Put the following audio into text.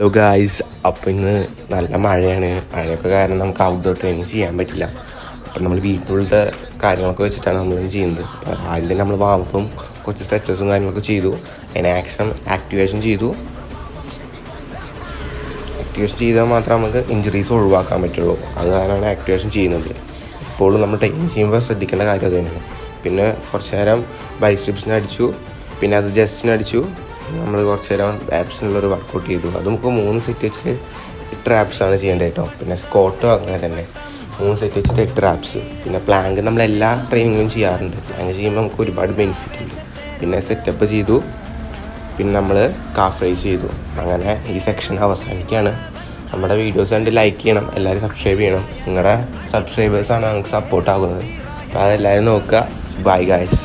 Hello guys, അപ്പോൾ ഇന്ന് നല്ല മഴയാണ്. മഴയൊക്കെ കാരണം നമുക്ക് ഔട്ട്ഡോർ ട്രെയിനിങ് ചെയ്യാൻ പറ്റില്ല. അപ്പം നമ്മൾ വീട്ടിലുള്ള കാര്യങ്ങളൊക്കെ വെച്ചിട്ടാണ് നമ്മളിന്ന് ചെയ്യുന്നത്. അപ്പോൾ ആദ്യം തന്നെ നമ്മൾ വാമപ്പും കുറച്ച് സ്ട്രെച്ചസും കാര്യങ്ങളൊക്കെ ചെയ്തു. അതിന് ആക്ടിവേഷൻ ചെയ്തു. ആക്ടിവേഷൻ ചെയ്താൽ മാത്രമേ നമുക്ക് ഇഞ്ചുറീസ് ഒഴിവാക്കാൻ പറ്റുള്ളൂ. അത് കാരണമാണ് ആക്ടിവേഷൻ ചെയ്യുന്നത്. ഇപ്പോഴും നമ്മൾ ട്രെയിനിങ് ചെയ്യുമ്പോൾ ശ്രദ്ധിക്കേണ്ട കാര്യം അത് തന്നെയാണ്. പിന്നെ കുറച്ച് നേരം ബൈസെപ്സിന് അടിച്ചു, പിന്നെ അത് ജസ്റ്റിന് അടിച്ചു. നമ്മൾ കുറച്ച് നേരം ആപ്സിനുള്ളൊരു വർക്കൗട്ട് ചെയ്തു. അത് നമുക്ക് 3 സെറ്റ് വെച്ചിട്ട് 8 ആപ്സാണ് ചെയ്യേണ്ടത് കേട്ടോ. പിന്നെ സ്ക്വാട്ടോ അങ്ങനെ തന്നെ 3 സെറ്റ് വെച്ചിട്ട് 8 ആപ്സ്. പിന്നെ പ്ലാങ്ക് നമ്മളെല്ലാ ട്രെയിനിങ്ങിലും ചെയ്യാറുണ്ട്. പ്ലാങ്ക് ചെയ്യുമ്പോൾ നമുക്ക് ഒരുപാട് ബെനിഫിറ്റ് ഉണ്ട്. പിന്നെ സെറ്റപ്പ് ചെയ്തു, പിന്നെ നമ്മൾ കാഫ് റൈസ് ചെയ്തു. അങ്ങനെ ഈ സെക്ഷൻ അവസാനിക്കുകയാണ്. നമ്മുടെ വീഡിയോസ് കണ്ട് ലൈക്ക് ചെയ്യണം, എല്ലാവരും സബ്സ്ക്രൈബ് ചെയ്യണം. നിങ്ങളുടെ സബ്സ്ക്രൈബേഴ്സാണ് നമുക്ക് സപ്പോർട്ട് ആകുന്നത്. അപ്പോൾ അതെല്ലാവരും നോക്കുക. Bye guys.